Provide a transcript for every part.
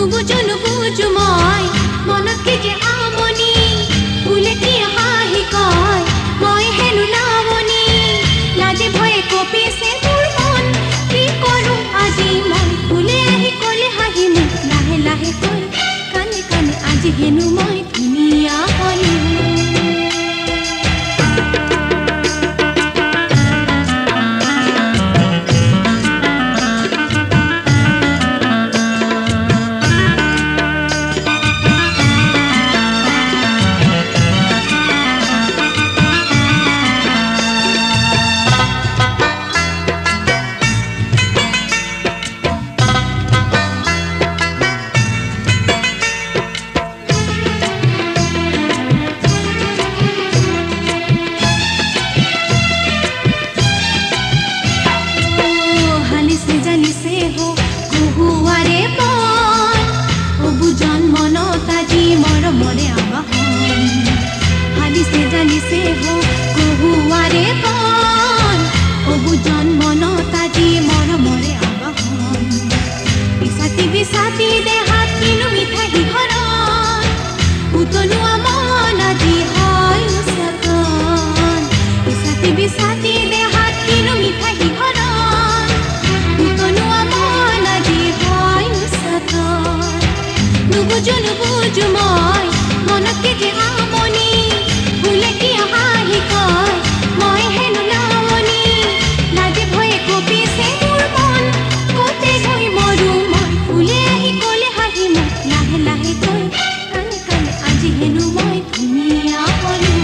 নুবুজো নুবুজো মই মনকে যে আমনি ফুলে কি হাঁহি কয় মই হেনো নামনি লাজে ভয়ে কঁপিছে মোৰ মন কি কৰোঁ আজি মই ফুলে আহি ক'লে হাঁহি মোক লাহে লাহে কৈ কানে কানে আজি হেনো মই ধুনীয়া হ'লো নুবুজো নুবুজো মই মনকে যে আমনি ফুলে কি হাঁহি কয় মই হেনো নামনি লাজে ভয়ে কঁপিছে মোৰ মন ক'তে গৈ মৰো মই ফুলে আহি ক'লে হাঁহি মোক লাহে লাহে কৈ কানে কানে আজি হেনো মই ধুনীয়া হ'লো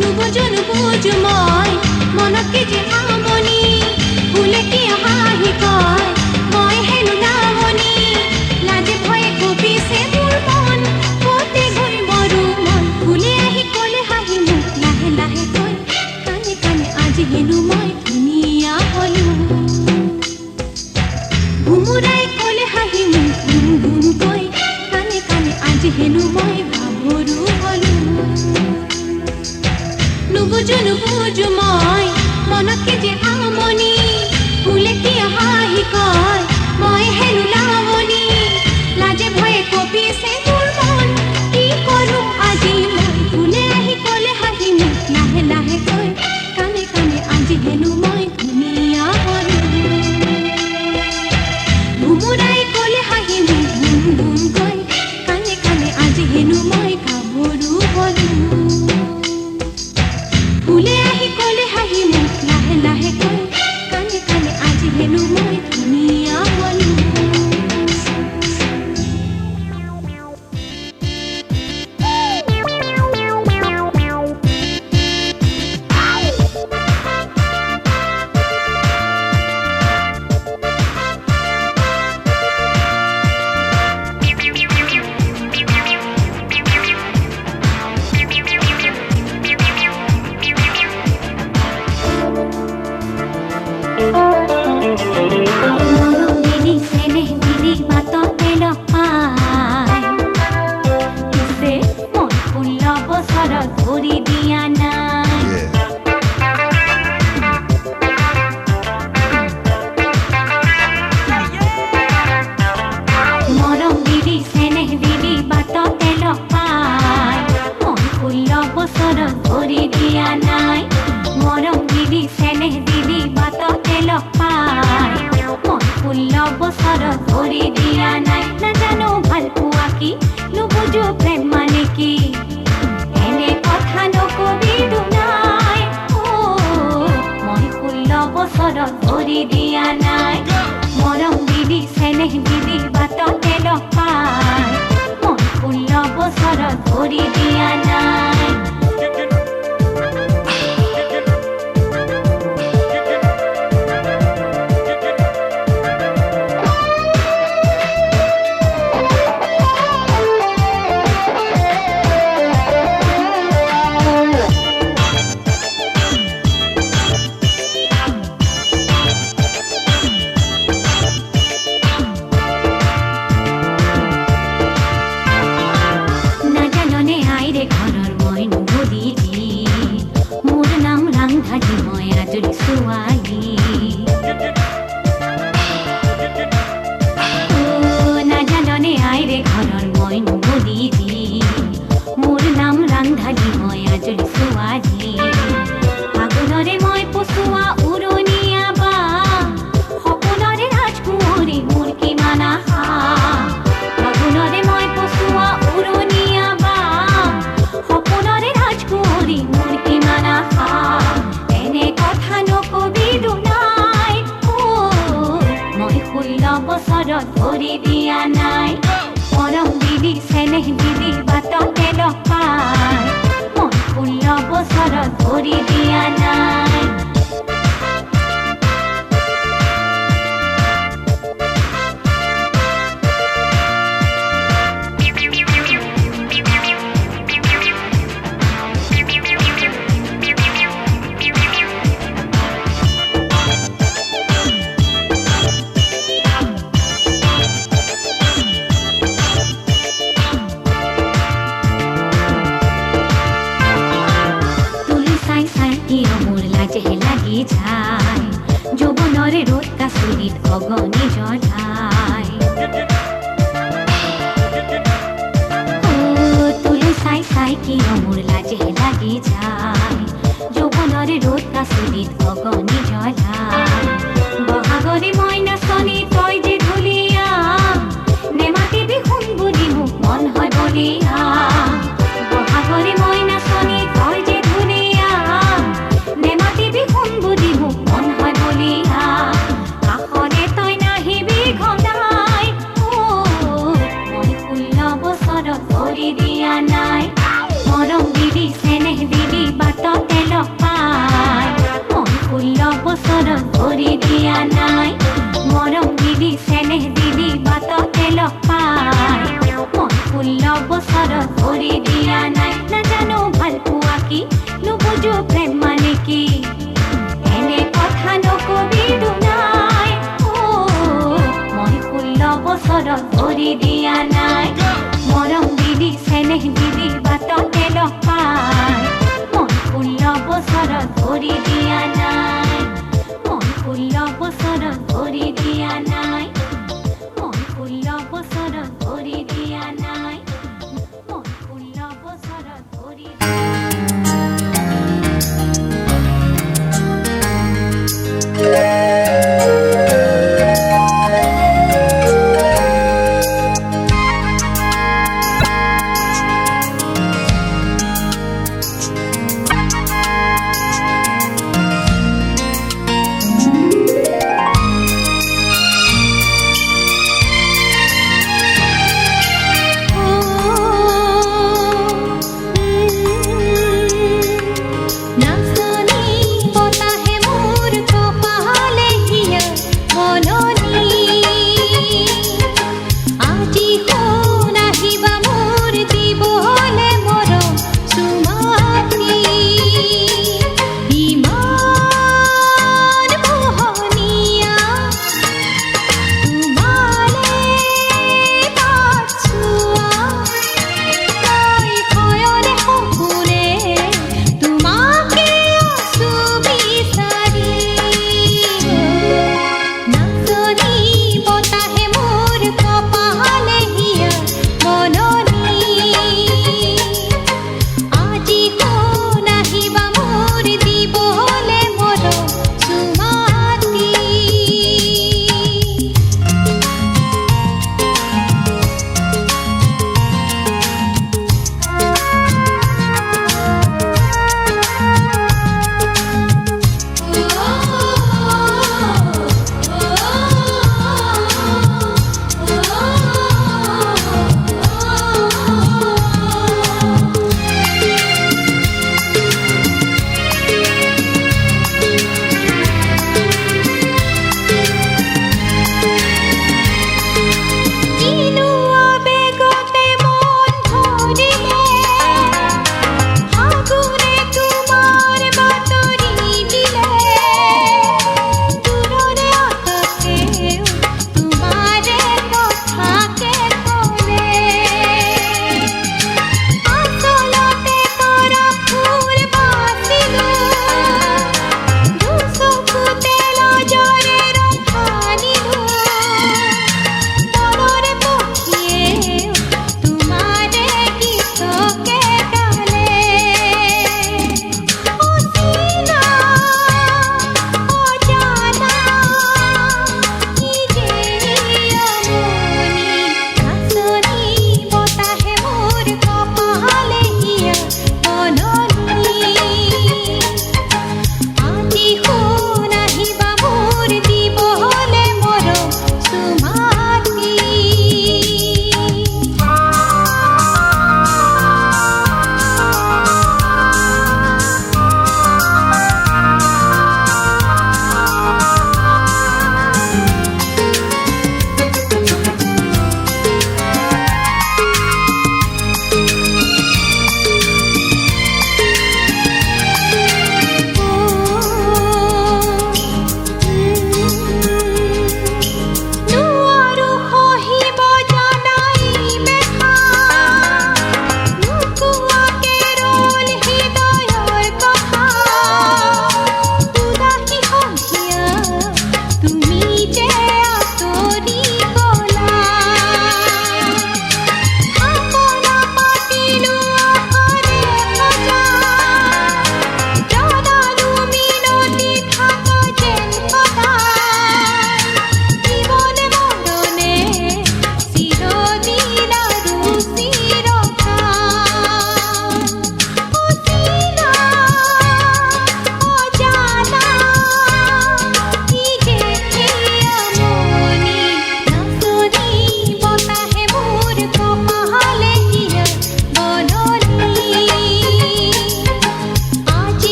নুবুজো নুবুজো মই মনকে যে আমনি ফুলে কি হাঁহি কয় মই হেনো নামনি লাজে ভয়ে কঁপিছে মোৰ মন ক'তে গৈ মৰো মই ফুলে আহি ক'লে হাঁহি মোক লাহে লাহে কৈ কানে কানে আজি হেনো মই ধুনীয়া হ'লো ভুমুৰাই ক'লে হাঁহি মোক ঘুম ঘুম কৈ কানে কানে আজি হেনো মই গাভৰু হ'লো নুবুজো নুবুজো মই মনকে যে আমনি ফুলে কি হাঁহি কয় মই হেনো নামনি লাজে ভয়ে কঁপিছে মোৰ মন কি কৰোঁ আজি মই ফুলে আহি ক'লে হাঁহি মোক লাহে লাহে কৈ কানে কানে আজি হেনো মই ধুনীয়া হ'লো ভুমুৰাই ক'লে হাঁহি মোক ঘুম ঘুম কৈ কানে কানে আজি হেনো মই গাভৰু হ'লো ফুলে আহি ক'লে হাঁহি মোক লাহে লাহে কৈ কানে কানে আজি হেনো মই ধুনীয়া হ'লো বছৰত ভৰি দিয়া নাই নাজানো ভাল পোৱা কি নুবুজো প্ৰেম মানে কি এনে কথা নকবি দুনাই মই 16 বছৰত ভৰি দিয়া নাই মৰম দিলি চেনেহ দিলি বাটতে লগ পাই মই 16 বছৰত ভৰি দিয়া নাই ভৰি দিয়া নাই মৰম দিলি চেনেহ দিলি বাটতে লগ পাই মই 16 বছৰত ভৰি দিয়া নাই লাগি যায় যৌৱনৰে ৰ'দ কাচুৰিত অগণি জ্বলাই তুলি চাই চাই কিয় মোৰ লাজে লাগি যায় যৌৱনৰে ৰ'দ কাচুৰিত অগণি জ্বলাই বহাগৰে মই নাচনি তই যে ঢুলীয়া নেমাতিবি শুন বুলি মোক মন হয় বলিয়া বহাগৰে মই নাচনি তই যে ঢুলীয়া নেমাতিবি শুন বুলি মোক মন হয় বলিয়া কাষৰে তই নাহিবি ঘনাই মই 16 বছৰত ভৰি দিয়া নাই মৰম দিলি চেনেহ দিলি বাটতে লগ পাই মই 16 বছৰত ভৰি দিয়া নাই মৰম দিলি চেনেহ দিলি বাটতে লগ পাই মই 16 বছৰত ভৰি দিয়া নাই নাজানো ভাল পোৱা কি নুবুজো প্ৰেম মানে কি এনে কথা নকবি দুনাই মই 16 বছৰত ভৰি দিয়া নাই মৰম দিলি চেনেহ দিলি বাটতে লগ পাই মই 16 বছৰত ভৰি দিয়া নাই মই 16 বছৰত ভৰি দিয়া নাই মই 16 বছৰত ভৰি দিয়া নাই মই 16 বছৰত ভৰি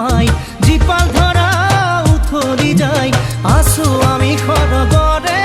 পাই জীপাল ধৰা উঠলি যায় আছো আমি খৰগৰে